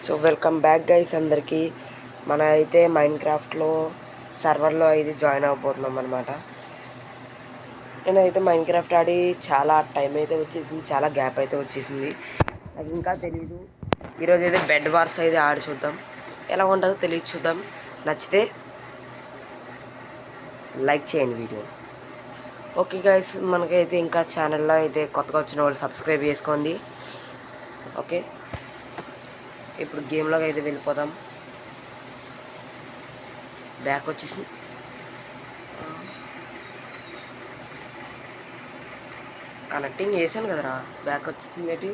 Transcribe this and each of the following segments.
So welcome back guys అందరికీ. మన అయితే మైన్క్రాఫ్ట్లో సర్వర్లో అయితే జాయిన్ అవ్వబోతున్నాం అనమాట. నేనైతే మైన్క్రాఫ్ట్ ఆడి చాలా టైం అయితే వచ్చేసింది, చాలా గ్యాప్ అయితే వచ్చేసింది, నాకు ఇంకా తెలీదు. ఈరోజు అయితే బెడ్ వార్స్ అయితే ఆడి చూద్దాం, ఎలా ఉంటుందో తెలియదు, చూద్దాం. నచ్చితే లైక్ చేయండి వీడియో. ఓకే గైస్, మనకైతే ఇంకా ఛానల్లో అయితే కొత్తగా వచ్చిన వాళ్ళు సబ్స్క్రైబ్ చేసుకోండి. ఓకే, ఇప్పుడు గేమ్లోకి అయితే వెళ్ళిపోదాం. బ్యాక్ వచ్చేసింది. కనెక్టింగ్ చేశాను కదరా, బ్యాక్ వచ్చేసింది ఏంటి?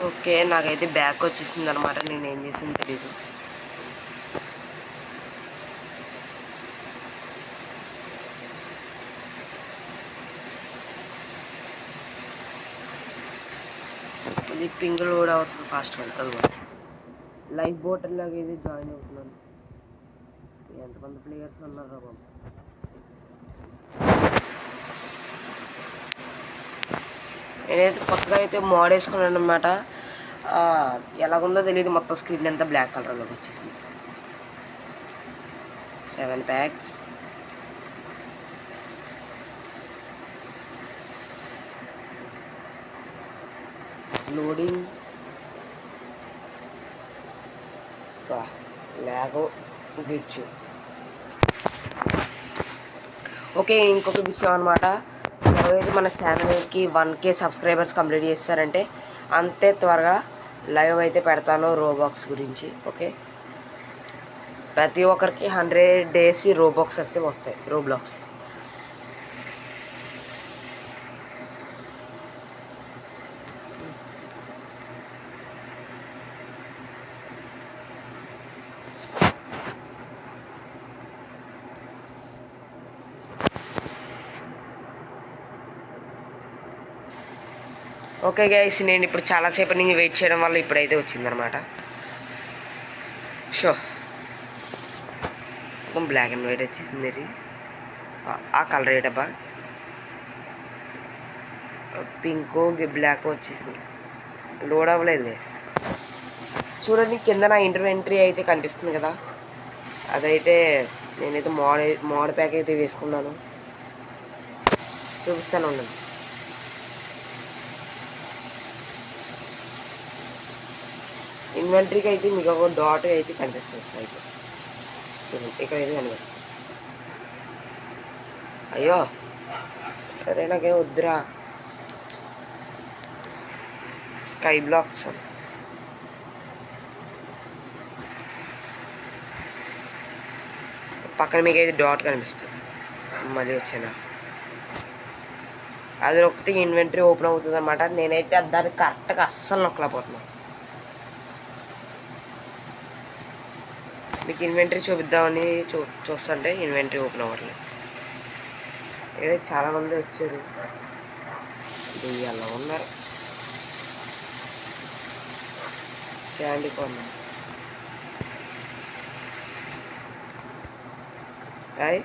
ఓకే, నాకైతే బ్యాక్ వచ్చేసింది అనమాట. నేను ఏం చేసింది తెలీదు. ఇది పింగులు కూడా అవుతుంది ఫాస్ట్గా. అదిగో లైఫ్ బోటర్లాగా ఇది జాయిన్ అవుతున్నాను. ఎంతమంది ప్లేయర్స్ ఉన్నారో బాబు. నేనైతే కొత్తగా అయితే మోడ్ వేసుకున్నాను అనమాట. ఎలాగుందో తెలియదు, మొత్తం స్క్రీన్ అంతా బ్లాక్ కలర్లోకి వచ్చేసింది. 7 packs. లోడింగ్. లాగో గ్లిచ్. ఓకే, ఇంకొక విషయం అనమాట. ఎవరైతే మన ఛానల్కి 1K సబ్స్క్రైబర్స్ కంప్లీట్ చేస్తారంటే అంతే త్వరగా లైవ్ అయితే పెడతాను రోబాక్స్ గురించి. ఓకే, ప్రతి ఒక్కరికి 100 days రోబాక్స్ వస్తే వస్తాయి, రోబ్లాక్స్. ఓకే గైస్, నేను ఇప్పుడు చాలాసేపటి నుంచి వెయిట్ చేయడం వల్ల ఇప్పుడైతే వచ్చిందనమాట. షో బ్లాక్ అండ్ వైట్ వచ్చేసింది. ఇది ఆ కలర్ ఏటబ్బా, పింక్ బ్లాక్ వచ్చేసింది. లోడ్ అవ్వలేదు గైస్. చూడండి కింద నా ఇన్వెంటరీ అయితే కనిపిస్తుంది కదా, అదైతే నేనైతే మోడ్ ప్యాక్ అయితే వేసుకున్నాను. చూపిస్తాను ఉండండి. ఇన్వెంటరీకి అయితే మీకు ఒక డాట్ అయితే కనిపిస్తుంది సైడ్లో. చూడండి ఇక్కడైతే కనిపిస్తుంది. అయ్యో సరే, నాకేం వద్దురా. స్కై బ్లాక్స్ పక్కన మీకు అయితే డాట్ కనిపిస్తుంది. మళ్ళీ వచ్చాను, అది నొక్కితే ఇన్వెంటరీ ఓపెన్ అవుతుంది అనమాట. నేనైతే దాన్ని కరెక్ట్గా అస్సలు నొక్కలేకపోతున్నాను. మీకు ఇన్వెంటరీ చూపిద్దామని చూస్తుంటే ఇన్వెంటరీ ఓపెన్ అవ్వట్లేదు. ఏదైతే చాలామంది వచ్చారు, దెయ్యాల్లో ఉన్నారు. Candy corn hi.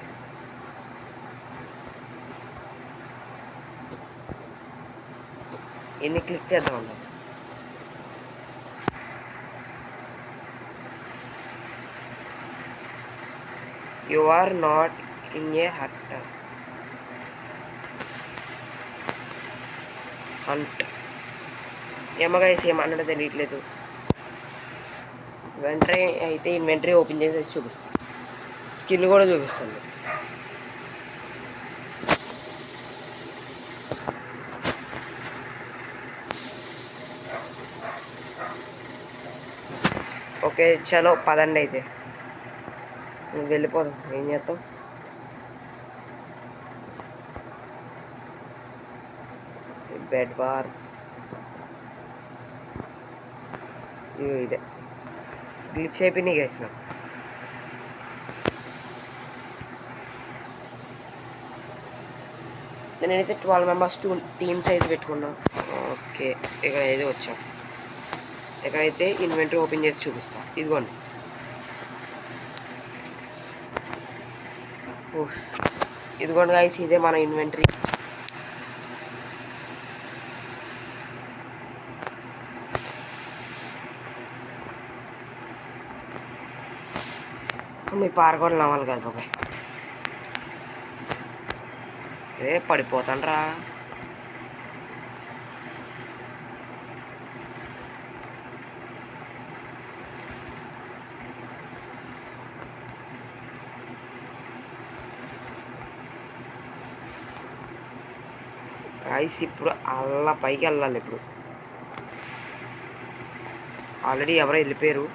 ఎన్ని క్లిక్ చేద్దాం అన్నది. You are not in a hunt. ఏమగైస్ ఏమన్నట్టు తెలియట్లేదు. వెంటనే అయితే ఇన్వెంటరీ ఓపెన్ చేసి చూపిస్తాను, స్కిన్ కూడా చూపిస్తాను. ఓకే చలో పదండి, అయితే వెళ్ళిపోదాం. ఏం చేస్తాం, బెడ్ బార్స్ ఇదే గ్లిచ్ అయిపోయినాయి గైస్. నాకు నేనైతే 12 members టీమ్స్ అయితే పెట్టుకున్నాను. ఓకే, ఇక్కడ అయితే వచ్చాం. ఇక్కడైతే ఇన్వెంటరీ ఓపెన్ చేసి చూపిస్తాను. ఇదిగోండి, ఇదిగోండి గైస్, ఇదే మన ఇన్వెంటరీ. మీ పారగొని నవ్వాలి కదా బాబాయ్. పడిపోతాను రా. ఐస్ ఇప్పుడు అలా పైకి వెళ్ళాలి. ఇప్పుడు ఆల్రెడీ ఎవరో వెళ్ళిపోయారు.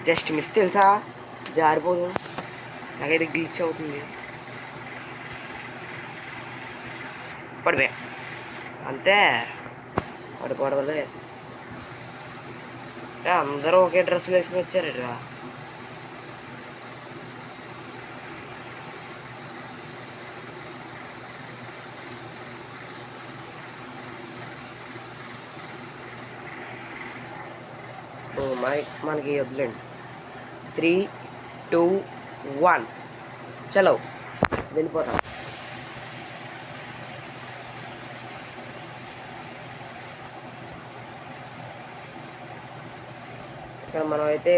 జస్ట్ మిస్ తెలుసా, జారిపోదు. నాకైతే గ్లిచ్ అవుతుంది. పడిపోయా అంతే, పడిపోవడలే. అందరూ ఒకే డ్రెస్సులు వేసుకుని వచ్చారు. మనకి వద్దులేండి. 3, 2, 1 చలో వెళ్ళిపోతాం. ఇక్కడ మనం అయితే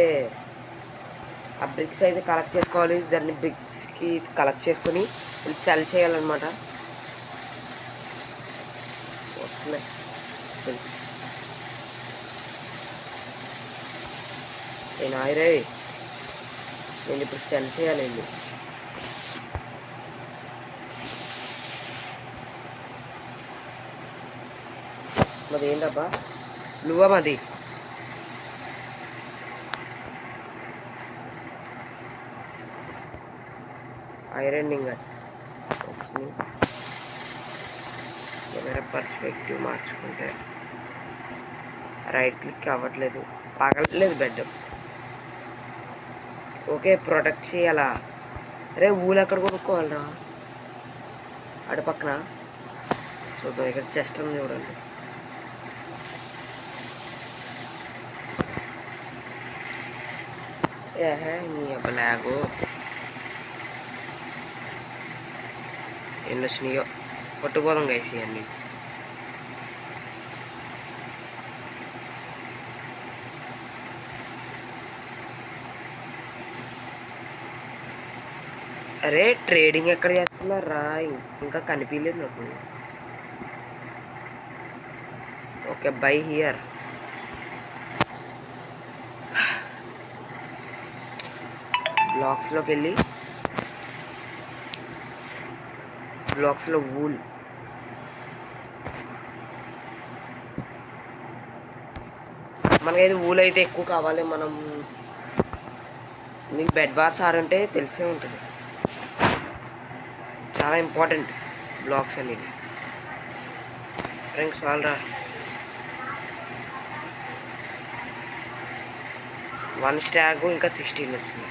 ఆ బ్రిక్స్ అయితే కలెక్ట్ చేసుకోవాలి. దాన్ని బ్రిక్స్కి కలెక్ట్ చేసుకొని సెల్ చేయాలన్నమాట. వస్తున్నాయి బ్రిక్స్. నాయరే, నేను ఇప్పుడు సెల్ చేయాలండి. మాది ఏంటబ్బా, నువ్వా మాది? ఐరన్ ఇంగట్ వచ్చింది. కెమెరా పర్స్పెక్టివ్ మార్చుకుంటే రైట్ క్లిక్ అవ్వట్లేదు, పగలట్లేదు బెడ్. ఓకే, ప్రొటెక్ట్ చేయాలా? అరే ఊళ్ళు ఎక్కడ కొనుక్కోవాలరా? అటు పక్కన చూద్దాం. ఇక్కడ చెస్ట్ ఉంది చూడండి. నీ అబ్బలాగు ఎన్ని వచ్చినాయో పట్టుకోదాం గైస్. ఇవన్నీ అరే ట్రేడింగ్ ఎక్కడ చేస్తున్నారా? ఇంకా కనిపించలేదు నాకు. Okay, by here. బ్లాక్స్లోకి వెళ్ళి బ్లాక్స్లో వూల్. మనకైతే వూల్ అయితే ఎక్కువ కావాలి. మనం మీకు బెడ్ బార్స్ ఆడుంటే తెలిసే ఉంటుంది, చాలా ఇంపార్టెంట్ బ్లాక్స్ అనేది. ఫ్రెండ్స్ వాళ్ళరా 1 స్టాక్ ఇంకా 16 వచ్చింది.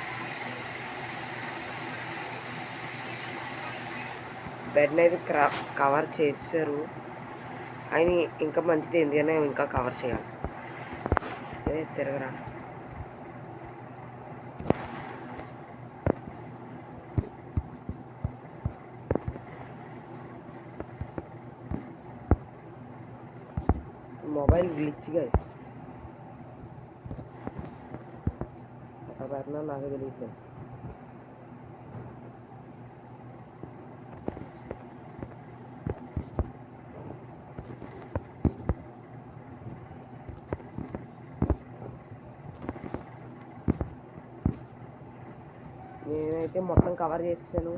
బెడ్ని అయితే కవర్ చేశారు. ఆయన ఇంకా మంచిది, ఎందుకనే ఇంకా కవర్ చేయాలి. అదే తిరగరా. మొబైల్ గ్లిచ్ గైస్, ఎక్కడ పెట్టినా నాకే తెలియదు. నేనైతే మొత్తం కవర్ చేసాను.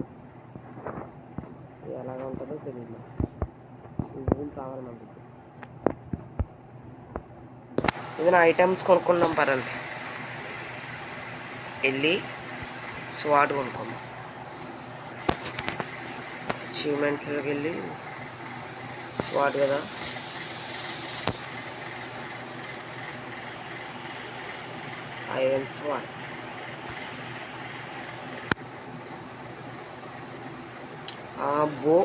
ఎలాగ ఉంటుందో తెలియదు. ఇది కావాలి మనకి. ఏదైనా ఐటమ్స్ కొనుక్కున్నాం పరండి, వెళ్ళి స్వాట్ కొనుక్కుందాం. అచీవ్మెంట్స్లోకి వెళ్ళి స్వాట్ కదా, ఐరన్ స్వాట్. బో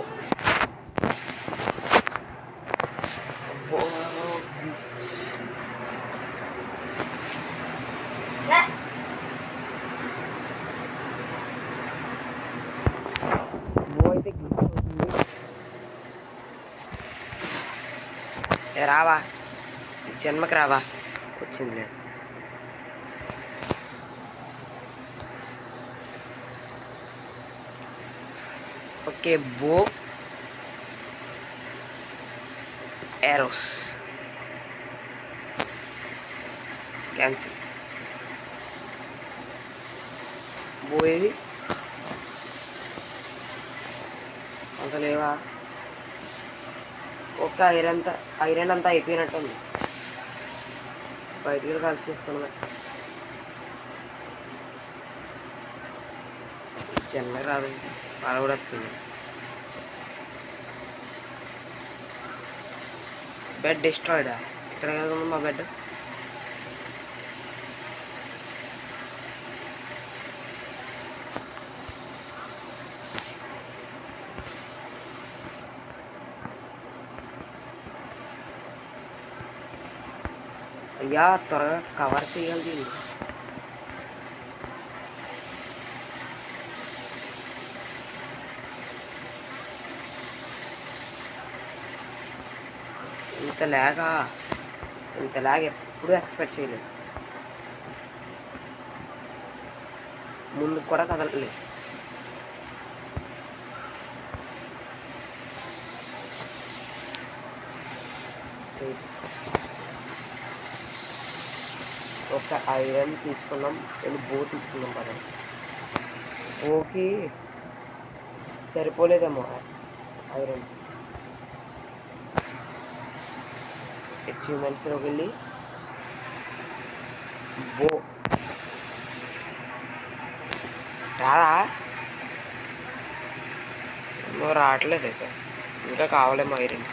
రావా జన్మకి రావా వచ్చింది. ఓకే బో ఏరోస్ క్యాన్సిల్. బో ఏది అంత లేవా? ఒక్క ఐరన్ అంతా అయిపోయినట్టుంది. బయటికి కలిసి చేసుకున్నా జన్మ రాదు పాల కూడా వస్తుంది. బెడ్ డిస్ట్రాయిడా? ఎక్కడ కదా మా బెడ్? అయ్యా త్వరగా కవర్ చేయాలి దీన్ని. ఇంత ల్యాగ్ ఎప్పుడూ ఎక్స్పెక్ట్ చేయలేదు. ముందుకు కూడా కదలలేదు. ఒక ఐరన్ తీసుకున్నాం, వెళ్ళి బో తీసుకున్నాం కదా. బోకి సరిపోలేదేమో ఐరన్. అచీవ్మెంట్స్లోకి వెళ్ళి బో రాదా? నువ్వు రావట్లేదు అయితే ఇంకా కావాలేమో ఐరన్.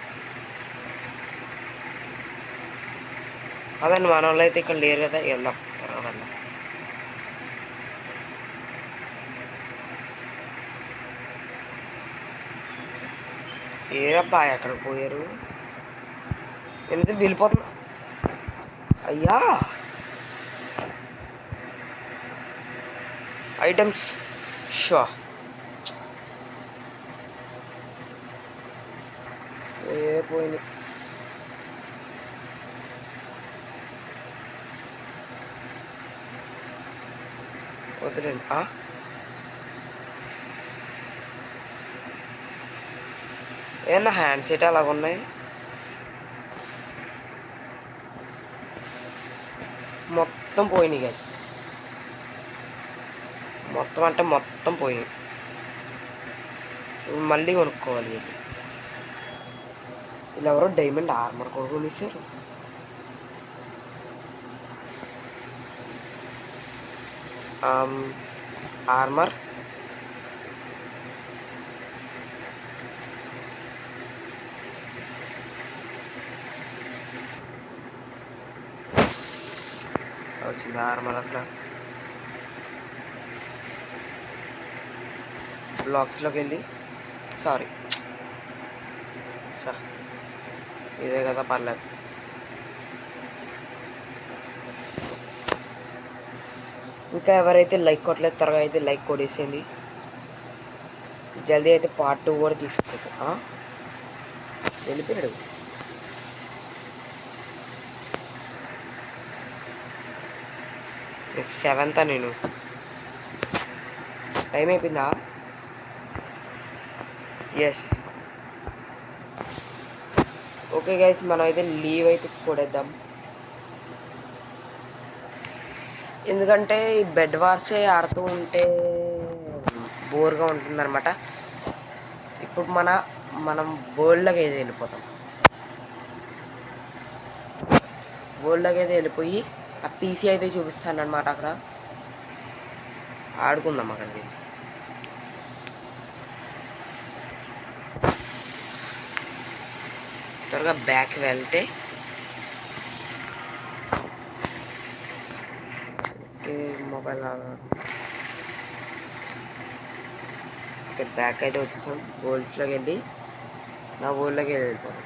అదండి మన వాళ్ళు అయితే ఇక్కడ లేరు కదా, వెళ్దాం త్వరగా వెళ్దాం. ఏరబ్బా ఎక్కడికి పోయారు? ఎందుకు వెళ్ళిపోతున్నా? అయ్యా ఐటమ్స్ షో పోయింది. వద్దులేండి. ఏమన్నా హ్యాండ్ సెట్ అలాగున్నాయి. మొత్తం పోయినాయి గైస్, మొత్తం అంటే మొత్తం పోయినాయి. మళ్ళీ కొనుక్కోవాలి. వీళ్ళు ఎవరో డైమండ్ ఆర్మర్ కూడా కొనేసారు. ఆర్మర్ వచ్చింది. ఆర్మర్ అసలు బ్లాక్స్లోకి వెళ్ళి సారీ ఇదే కదా పర్లేదు. ఇంకా ఎవరైతే లైక్ కొట్టలేదు త్వరగా అయితే లైక్ కొట్టేసేయండి. జల్దీ అయితే పార్ట్ 2 కూడా తీసుకొచ్చాడు. వెళ్ళిపోయాడు. సెవెంతా నేను టైం అయిపోయిందా? ఎస్. ఓకే గైస్, మనం అయితే లీవ్ అయితే కొడేద్దాం. ఎందుకంటే ఈ బెడ్ వార్సే ఆడుతూ ఉంటే బోర్గా ఉంటుందన్నమాట. ఇప్పుడు మనం వరల్డ్లోకి అయితే వెళ్ళిపోతాం. వరల్డ్లోకి అయితే వెళ్ళిపోయి ఆ పీసీ అయితే చూపిస్తాను అనమాట. అక్కడ ఆడుకుందాం. అక్కడికి త్వరగా బ్యాక్ వెళ్తే మొబైల్ ఇక్కడ బ్యాక్ అయితే వచ్చేసాం. గోల్స్లోకి వెళ్ళి నా ఊళ్ళోకి వెళ్ళిపోతాం.